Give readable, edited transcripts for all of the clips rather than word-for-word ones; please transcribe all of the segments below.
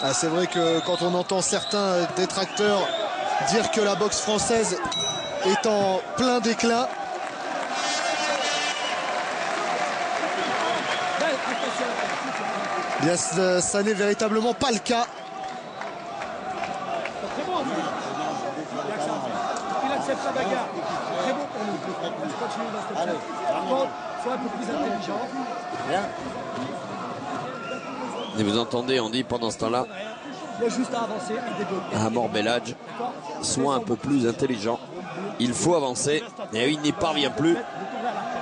Ah, c'est vrai que quand on entend certains détracteurs dire que la boxe française est en plein déclin, bien, ça n'est véritablement pas le cas. Il accepte sa bagarre. Très bon pour nous. On continue dans cette chose. Par contre, sois un peu plus intelligent. Et vous entendez, on dit pendant ce temps-là, Il y a juste à avancer et développer. Amor Belhadj, soit un peu plus intelligent. Il faut avancer et il n'y parvient plus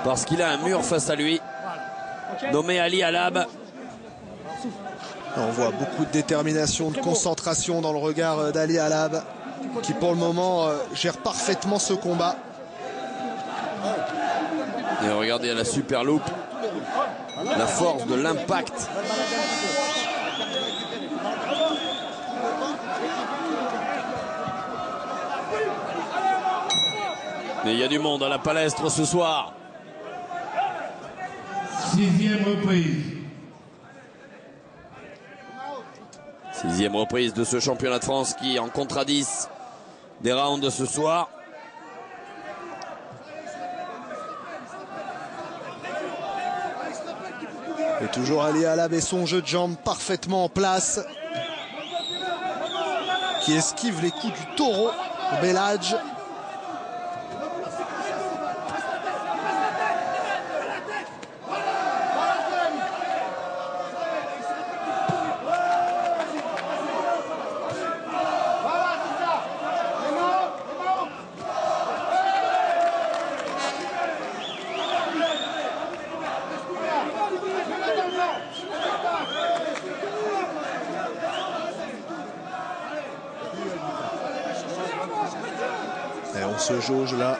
parce qu'il a un mur face à lui, nommé Ali Halab. On voit beaucoup de détermination, de concentration dans le regard d'Ali Halab, qui pour le moment gère parfaitement ce combat. Et regardez à la super loupe, la force de l'impact. Mais il y a du monde à la palestre ce soir. 6e reprise. 6e reprise de ce championnat de France qui en comptera 10 des rounds de ce soir. Et toujours Ali Halab et son jeu de jambes parfaitement en place, qui esquive les coups du taureau Belhadj. Et on se jauge là.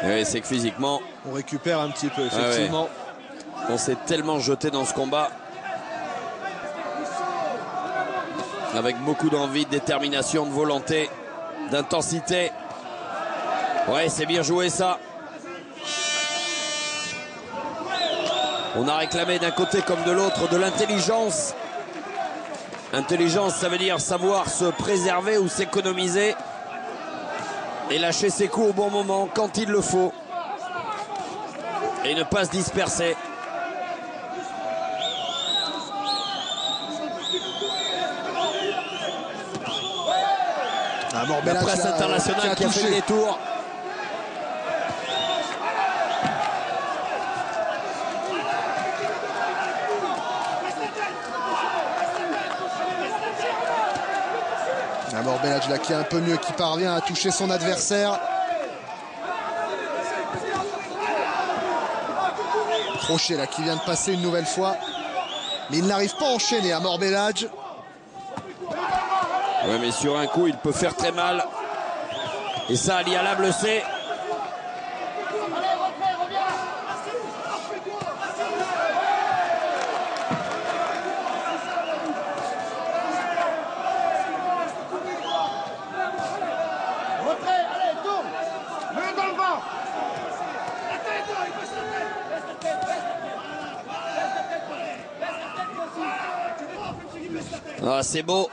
Oui, c'est que physiquement, on récupère un petit peu, effectivement. Ah ouais. On s'est tellement jeté dans ce combat. Avec beaucoup d'envie, de détermination, de volonté, d'intensité. Ouais, c'est bien joué ça. On a réclamé d'un côté comme de l'autre de l'intelligence. Intelligence, ça veut dire savoir se préserver ou s'économiser et lâcher ses coups au bon moment quand il le faut et ne pas se disperser. La presse internationale qui a fait le détour. Amor Belhadj là qui est un peu mieux, qui parvient à toucher son adversaire. Crochet là qui vient de passer une nouvelle fois. Mais il n'arrive pas à enchaîner Amor Belhadj. Ouais, mais sur un coup il peut faire très mal. Et ça Ali Halab le sait. Ah, c'est beau.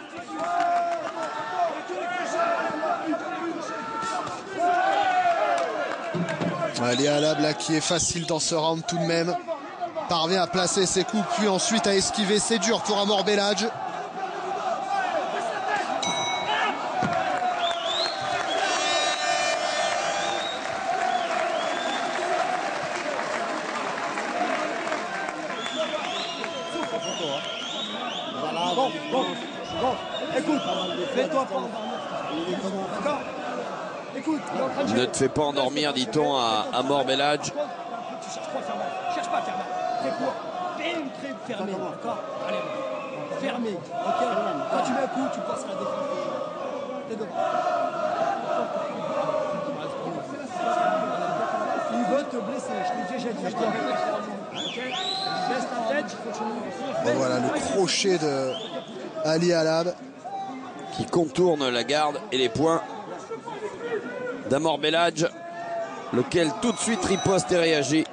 Ali Halab là qui est facile dans ce round tout de même. Parvient à placer ses coups puis ensuite à esquiver. C'est dur pour Amor Belhadj. Bon, écoute, fais-toi pas endormir. D'accord? Écoute, ne te fais pas endormir, dit-on à Amor Belhadj. Tu cherches pas à faire mal. Cherche pas à faire mal. Fais quoi? Bim, très fermé, d'accord? Allez, fermé, ok? Quand tu mets un coup, tu passes à la défense. T'es devant. Il veut te blesser, je t'ai déjà dit. Ok? Baisse ta tête, je continue. Bon, voilà le crochet de Ali Halab qui contourne la garde et les poings d'Amor Belhadj, lequel tout de suite riposte et réagit.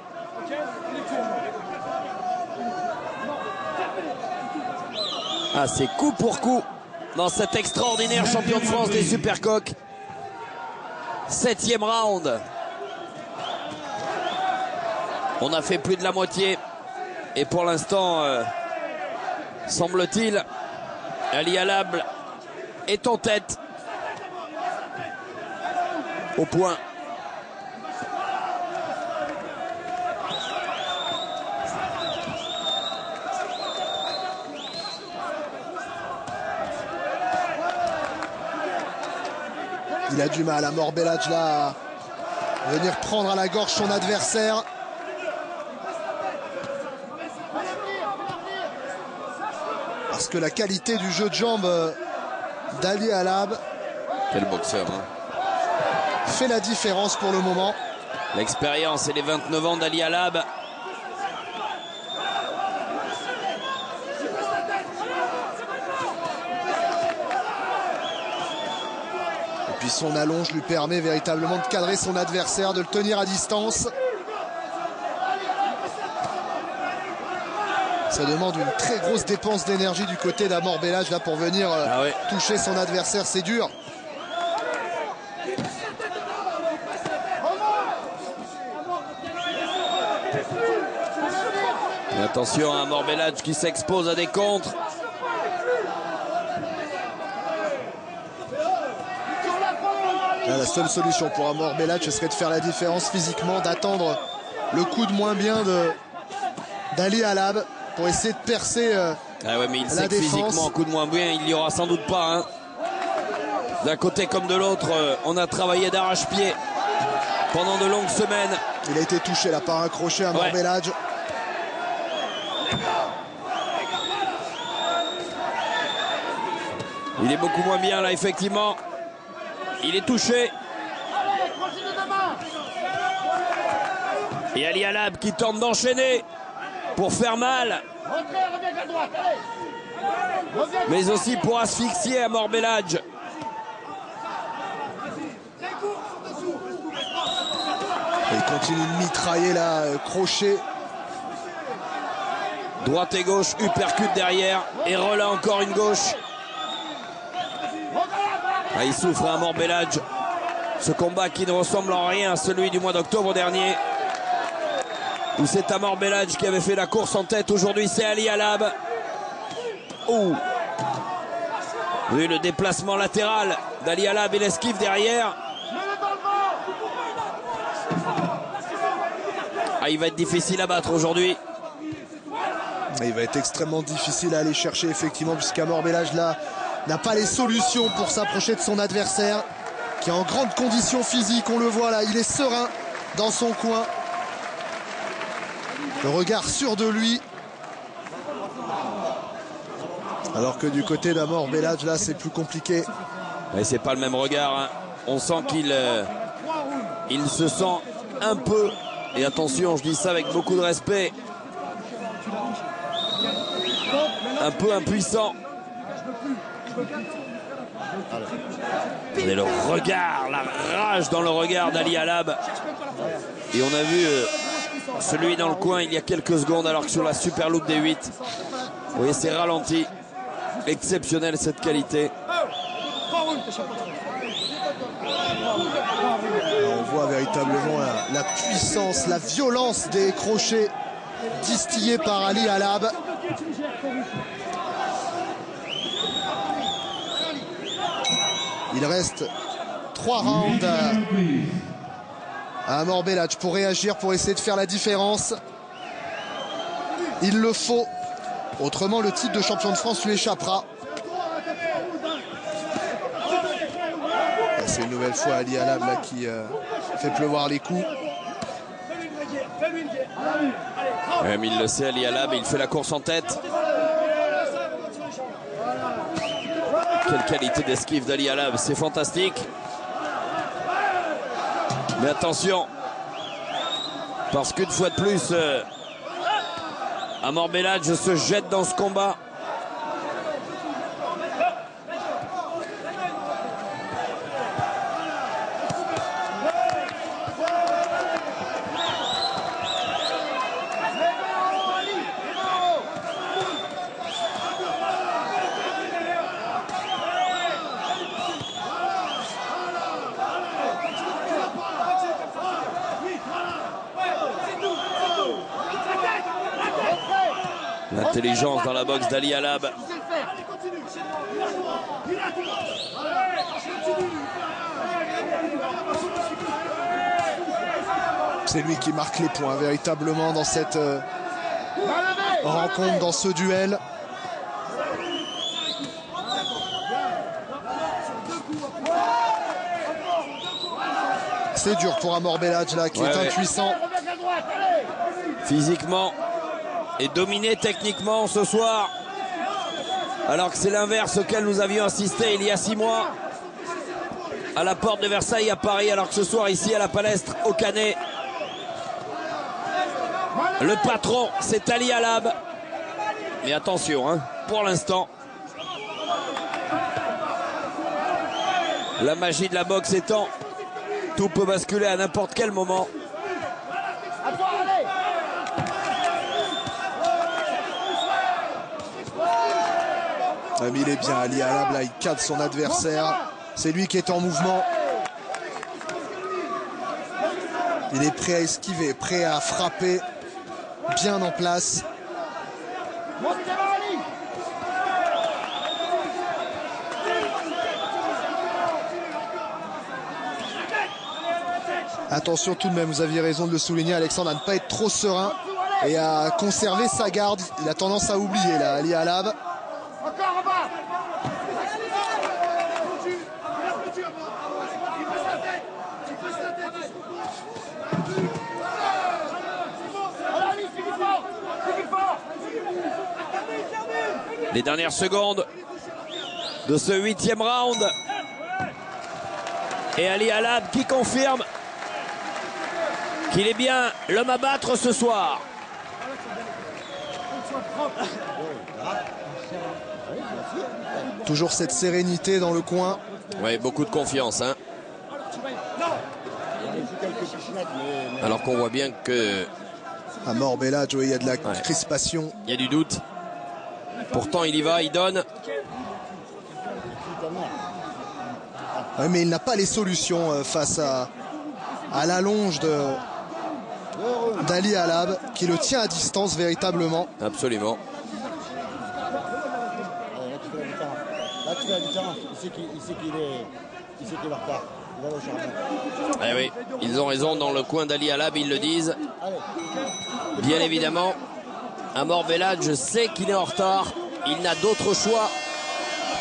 Ah, c'est coup pour coup dans cet extraordinaire champion de France des Supercoqs. 7e round. On a fait plus de la moitié. Et pour l'instant, semble-t-il, Ali Halab est en tête. Au point. Il a du mal, Amor Belhadj là, à venir prendre à la gorge son adversaire. Parce que la qualité du jeu de jambes d'Ali Halab, quel boxeur, hein, fait la différence pour le moment. L'expérience et les 29 ans d'Ali Halab. Et puis son allonge lui permet véritablement de cadrer son adversaire, de le tenir à distance. Ça demande une très grosse dépense d'énergie du côté d'Amor Belhadj là pour venir toucher son adversaire, c'est dur. Et attention à Amor Belhadj qui s'expose à des contres. Là, la seule solution pour Amor Belhadj, ce serait de faire la différence physiquement, d'attendre le coup de moins bien d'Ali Halab pour essayer de percer ah ouais, mais il la sait que défense. physiquement, coup de moins bien, il n'y aura sans doute pas. Hein. D'un côté comme de l'autre, on a travaillé d'arrache-pied pendant de longues semaines. Il a été touché là par un crochet, Amor Belhadj. Il est beaucoup moins bien là, effectivement. Il est touché. Et Ali Halab qui tente d'enchaîner pour faire mal. Mais aussi pour asphyxier Amor Belhadj. Il continue de mitrailler là, crochet. Droite et gauche, uppercut derrière. Et relais encore une gauche. Ah, il souffre Amor Belhadj. Ce combat qui ne ressemble en rien à celui du mois d'octobre dernier, où c'est Amor Belhadj qui avait fait la course en tête. Aujourd'hui, c'est Ali Halab. Oh. Oui, le déplacement latéral d'Ali Halab et l'esquive derrière. Ah, il va être difficile à battre aujourd'hui. Il va être extrêmement difficile à aller chercher, effectivement, puisqu'Amor Belhadj là n'a pas les solutions pour s'approcher de son adversaire, qui est en grande condition physique. On le voit là, il est serein dans son coin. Le regard sûr de lui. Alors que du côté d'Amor Belhadj, là, c'est plus compliqué. Mais c'est pas le même regard. Hein. On sent qu'il il se sent un peu, et attention, je dis ça avec beaucoup de respect, un peu impuissant. Et le regard, la rage dans le regard d'Ali Halab. Et on a vu celui dans le coin il y a quelques secondes, alors que sur la super loupe des 8, vous voyez, c'est ralenti. Exceptionnel cette qualité. On voit véritablement la puissance, la violence des crochets distillés par Ali Halab. Il reste 3 rounds à Amor Belhadj pour réagir, pour essayer de faire la différence. Il le faut. Autrement, le titre de champion de France lui échappera. C'est une nouvelle fois Ali Halab là, qui fait pleuvoir les coups. Mais il le sait, Ali Halab, il fait la course en tête. Quelle qualité d'esquive d'Ali Halab, c'est fantastique. Mais attention, parce qu'une fois de plus, Amor Belhadj se jette dans ce combat. L'intelligence dans la boxe d'Ali Halab. C'est lui qui marque les points véritablement dans cette rencontre, dans ce duel. C'est dur pour Amor Belhadj là qui est impuissant. Physiquement et dominé techniquement ce soir. Alors que c'est l'inverse auquel nous avions assisté il y a 6 mois. À la porte de Versailles à Paris, alors que ce soir ici à la Palestre au Canet. Le patron, c'est Ali Halab. Mais attention, hein, pour l'instant, la magie de la boxe étant, tout peut basculer à n'importe quel moment. Mais il est bien, Ali Halab, là, il cadre son adversaire. C'est lui qui est en mouvement. Il est prêt à esquiver, prêt à frapper. Bien en place. Attention tout de même, vous aviez raison de le souligner, Alexandre, à ne pas être trop serein et à conserver sa garde. Il a tendance à oublier là, Ali Halab. Les dernières secondes de ce 8e round. Et Ali Halab qui confirme qu'il est bien l'homme à battre ce soir. Toujours cette sérénité dans le coin. Oui, beaucoup de confiance, hein. Alors qu'on voit bien que... Amor Belhadj, il y a de la crispation. Il y a du doute. Pourtant, il y va, il donne. Ouais, mais il n'a pas les solutions face à l'allonge d'Ali Halab, qui le tient à distance véritablement. Absolument. Là, tu fais la différence. Il sait qu'il va retard. Il va au charbon. Eh oui, ils ont raison dans le coin d'Ali Halab, ils le disent. Bien évidemment, Amor Belhadj sait qu'il est en retard. Il n'a d'autre choix,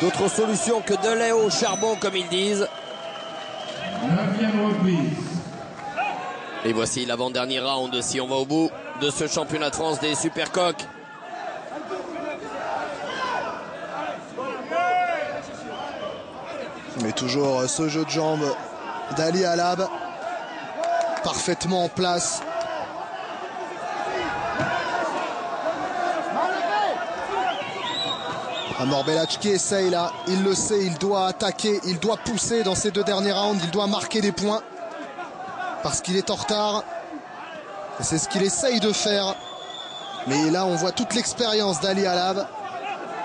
d'autre solution que d'aller au charbon, comme ils disent. 9e reprise. Et voici l'avant-dernier round, si on va au bout de ce championnat de France des Supercoqs. Mais toujours ce jeu de jambes d'Ali Halab, parfaitement en place. Amor Belhadj qui essaye là, il le sait, il doit attaquer, il doit pousser dans ces 2 derniers rounds, il doit marquer des points parce qu'il est en retard. Et c'est ce qu'il essaye de faire. Mais là on voit toute l'expérience d'Ali Halab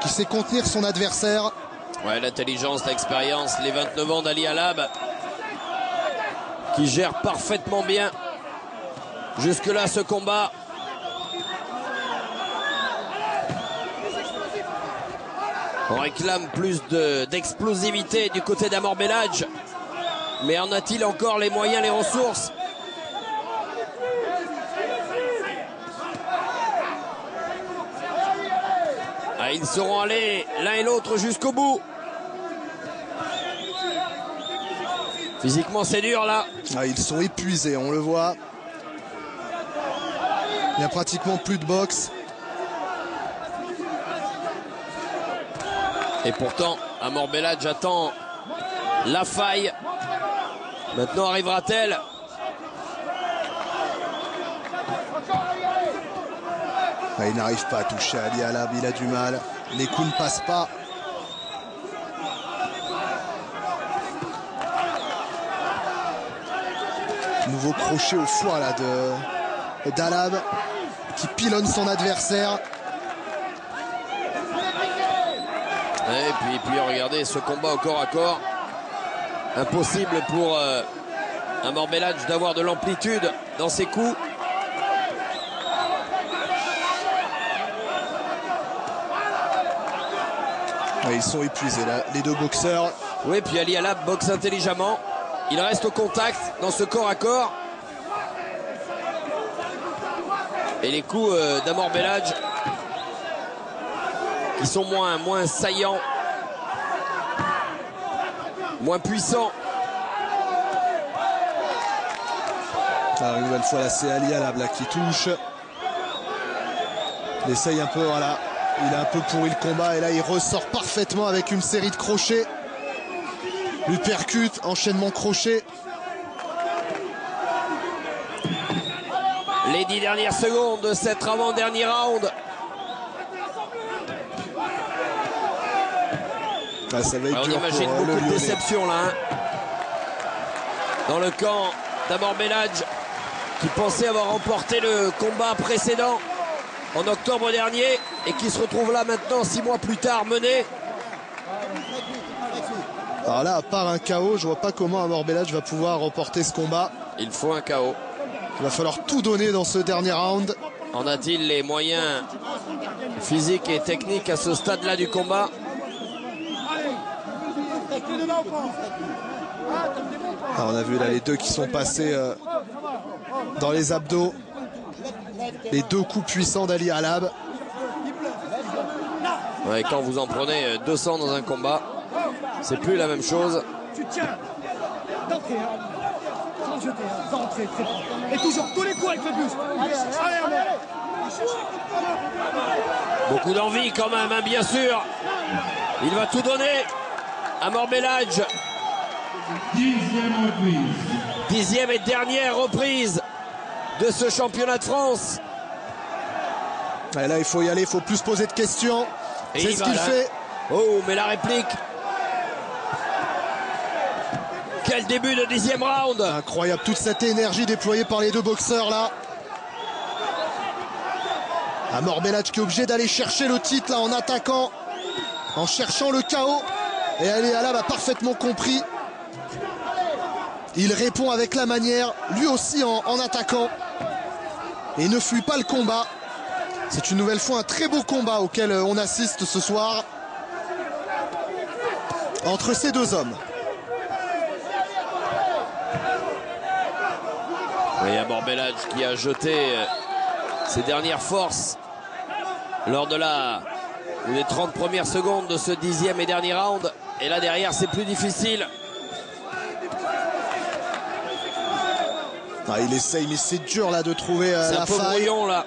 qui sait contenir son adversaire. Ouais, l'intelligence, l'expérience, les 29 ans d'Ali Halab qui gère parfaitement bien jusque-là ce combat. On réclame plus d'explosivité du côté d'Amor Belhadj. Mais en a-t-il encore les moyens, les ressources? Ah, ils seront allés l'un et l'autre jusqu'au bout. Physiquement, c'est dur là. Ah, ils sont épuisés, on le voit. Il n'y a pratiquement plus de boxe. Et pourtant, Amor Belhadj attend la faille. Maintenant arrivera-t-elle? Ah, il n'arrive pas à toucher Ali Halab, il a du mal. Les coups ne passent pas. Nouveau crochet au foie là d'Halab qui pilonne son adversaire. Et puis regardez ce combat au corps à corps. Impossible pour Amor Belhadj d'avoir de l'amplitude dans ses coups. Ouais, ils sont épuisés là, les deux boxeurs. Oui, puis Ali Alab boxe intelligemment. Il reste au contact dans ce corps à corps. Et les coups d'Amor Belhadj qui sont moins saillants, moins puissants. Alors, une nouvelle fois là, c'est Ali Alab là qui touche. Il essaye un peu, voilà. Il a un peu pourri le combat et là il ressort parfaitement avec une série de crochets. Lui percute, enchaînement crochet. Les 10 dernières secondes de cet avant-dernier round. Ah, ça va être Alors, dur on imagine pour, beaucoup le de Lyonnais. déception là. Dans le camp d'Amor Belhadj, qui pensait avoir remporté le combat précédent en octobre dernier et qui se retrouve là maintenant 6 mois plus tard mené. Alors là, à part un KO, je vois pas comment Amor Belhadj va pouvoir remporter ce combat. Il faut un KO. Il va falloir tout donner dans ce dernier round. En a-t-il les moyens physiques et techniques à ce stade-là du combat? Alors, on a vu là les deux qui sont passés dans les abdos. Les deux coups puissants d'Ali Alab. Ouais, quand vous en prenez 200 dans un combat, c'est plus la même chose. Tu tiens d'entrée, sans jeter, d'entrée, très fort. Et toujours tous les coups avec le buste. Allez, Beaucoup d'envie quand même, hein, bien sûr. Il va tout donner. Amor Belhadj. 10e reprise. 10e et dernière reprise de ce championnat de France. Et là, il faut y aller, il faut plus poser de questions. Et C'est il ce va, qu'il là. fait. Oh, mais la réplique. Quel début de 10e round. Incroyable, toute cette énergie déployée par les deux boxeurs là. Amor Belhadj qui est obligé d'aller chercher le titre là en attaquant, en cherchant le KO. Et Ali Alab a parfaitement compris. Il répond avec la manière, lui aussi en attaquant. Et ne fuit pas le combat. C'est une nouvelle fois un très beau combat auquel on assiste ce soir. Entre ces deux hommes. Oui, Amor Belhadj qui a jeté ses dernières forces lors des 30 premières secondes de ce 10e et dernier round. Et là derrière c'est plus difficile. Ah, il essaye, mais c'est dur là de trouver C'est la un peu faille. brouillon là.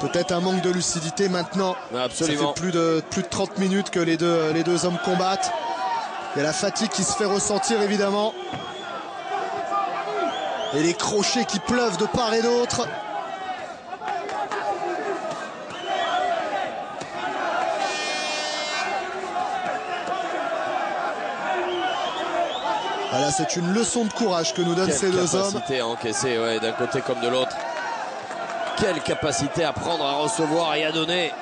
Peut-être un manque de lucidité maintenant. Absolument. Ça fait plus de 30 minutes que les deux hommes combattent. Il y a la fatigue qui se fait ressentir évidemment. Et les crochets qui pleuvent de part et d'autre. Voilà, c'est une leçon de courage que nous donnent ces deux hommes. Quelle capacité à encaisser, ouais, d'un côté comme de l'autre. Quelle capacité à prendre, à recevoir et à donner.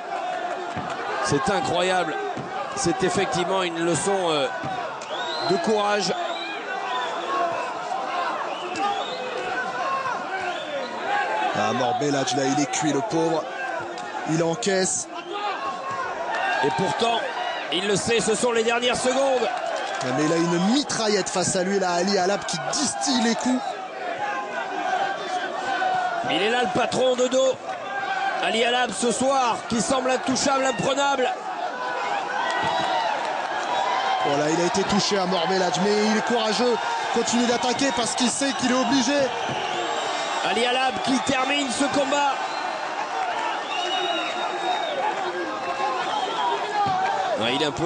C'est incroyable. C'est effectivement une leçon de courage. Amor Belhadj là, il est cuit le pauvre. Il encaisse. Et pourtant, il le sait, ce sont les dernières secondes. Mais il a une mitraillette face à lui là, Ali Alab qui distille les coups. Il est là le patron de dos. Ali Alab ce soir qui semble intouchable, imprenable. Voilà, il a été touché à Amor Belhadj, mais il est courageux. Continue d'attaquer parce qu'il sait qu'il est obligé. Ali Alab qui termine ce combat. Ouais, il est un peu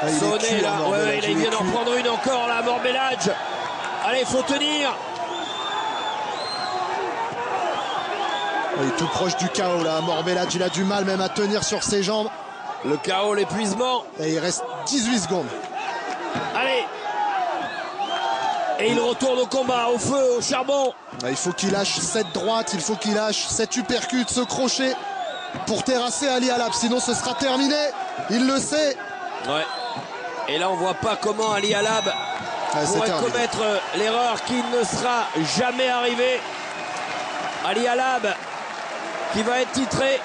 il est sonné cuit, là. Amor Ouais, Belhadj, il il vient est d'en cuit. prendre une encore là, Amor Belhadj. Allez, il faut tenir. Il est tout proche du KO là. Amor Belhadj, il a du mal même à tenir sur ses jambes. Le chaos, l'épuisement. Et il reste 18 secondes. Allez. Et il retourne au combat, au feu, au charbon. Il faut qu'il lâche cette droite, il faut qu'il lâche cette uppercut, ce crochet pour terrasser Ali Alab, sinon ce sera terminé. Il le sait. Ouais. Et là, on voit pas comment Ali Alab C'est pourrait terminé. commettre l'erreur qui ne sera jamais arrivée. Ali Alab qui va être titré.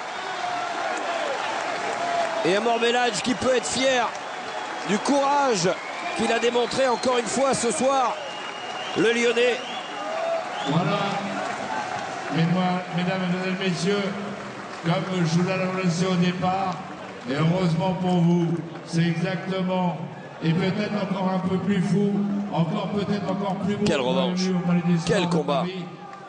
Et un Morbelladj qui peut être fier du courage qu'il a démontré encore une fois ce soir, le Lyonnais. Voilà, mesdames et messieurs, comme je vous l'ai annoncé au départ, et heureusement pour vous, c'est exactement, et peut-être encore un peu plus fou, peut-être encore plus beau. Quelle revanche, quel combat.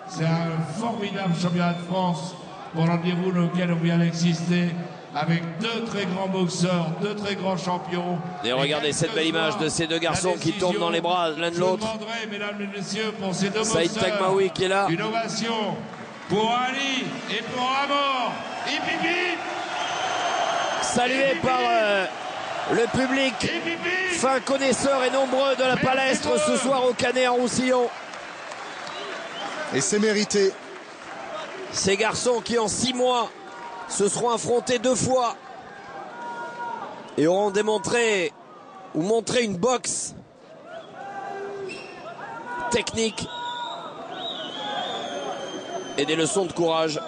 C'est un formidable championnat de France pour l'endez-vous auquel on vient d'exister, avec deux très grands boxeurs, deux très grands champions. Et regardez cette belle image de ces deux garçons qui tombent dans les bras l'un de l'autre. Mesdames et messieurs, pour ces deux Saïd Taghmaoui qui est là. Une ovation pour Ali et pour Amor. Hip, hip, hip. Salué par le public, fin connaisseur et nombreux de la palestre ce soir au Canet en Roussillon. Et c'est mérité. Ces garçons qui en 6 mois se seront affrontés 2 fois et auront démontré ou montré une boxe technique et des leçons de courage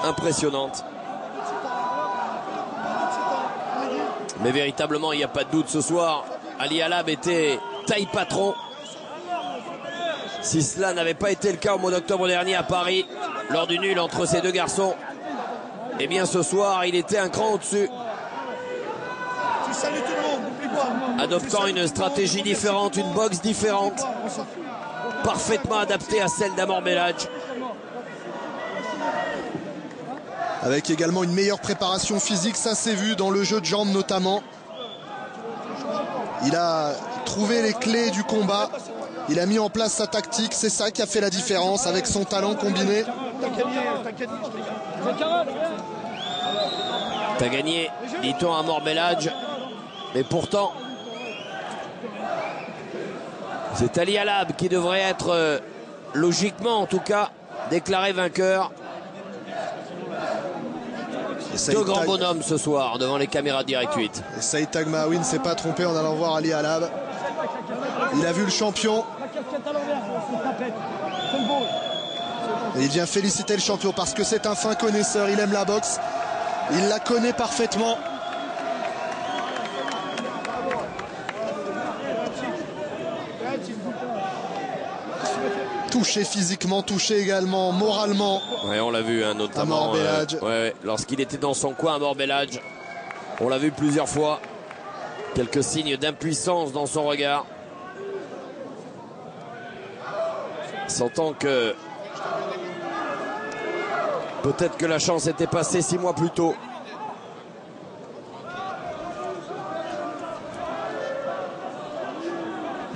impressionnantes. Mais véritablement, il n'y a pas de doute ce soir, Ali Halab était taille patron. Si cela n'avait pas été le cas au mois d'octobre dernier à Paris, lors du nul entre ces deux garçons, eh bien ce soir, il était un cran au-dessus. Adoptant une stratégie différente, une boxe différente, parfaitement adaptée à celle d'Amor Belladj. Avec également une meilleure préparation physique, ça s'est vu dans le jeu de jambes notamment. Il a trouvé les clés du combat, il a mis en place sa tactique, c'est ça qui a fait la différence avec son talent combiné. T'as gagné, dit-on à Amor Belladj, mais pourtant, c'est Ali Halab qui devrait être, logiquement en tout cas, déclaré vainqueur. Deux grands bonhommes ce soir devant les caméras Direct 8. Et Saïd Taghmaoui ne s'est pas trompé en allant voir Ali Halab. Il a vu le champion. Et il vient féliciter le champion parce que c'est un fin connaisseur, il aime la boxe. Il la connaît parfaitement. Touché physiquement, touché également moralement. Ouais, on l'a vu hein, notamment Amor Belladj. Lorsqu'il était dans son coin, Amor Belladj. On l'a vu plusieurs fois. Quelques signes d'impuissance dans son regard. Sentant que peut-être que la chance était passée 6 mois plus tôt.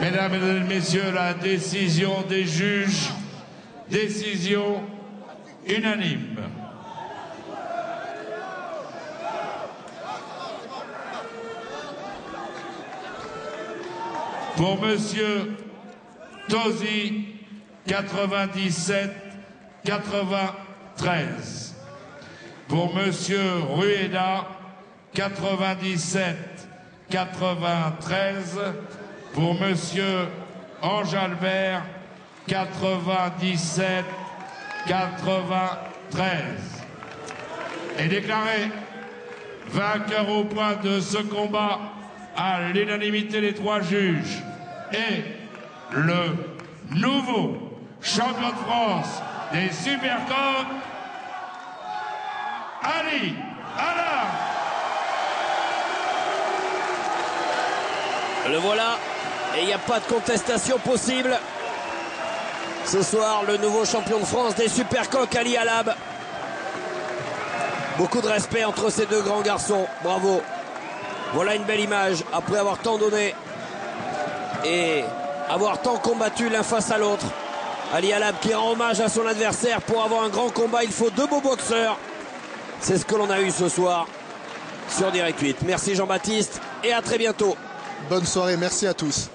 Mesdames et messieurs, la décision des juges, décision unanime. Pour Monsieur Tosi, 97-93. Pour Monsieur Rueda, 97-93. Pour Monsieur Ange-Albert, 97-93. Et déclaré vainqueur au point de ce combat à l'unanimité des 3 juges et le nouveau champion de France des Supercoques, Ali Halab. Le voilà. Et il n'y a pas de contestation possible. Ce soir, le nouveau champion de France des Supercoques, Ali Halab. Beaucoup de respect entre ces deux grands garçons. Bravo. Voilà une belle image. Après avoir tant donné et avoir tant combattu l'un face à l'autre. Ali Halab qui rend hommage à son adversaire. Pour avoir un grand combat, il faut 2 beaux boxeurs. C'est ce que l'on a eu ce soir sur Direct 8. Merci Jean-Baptiste et à très bientôt. Bonne soirée, merci à tous.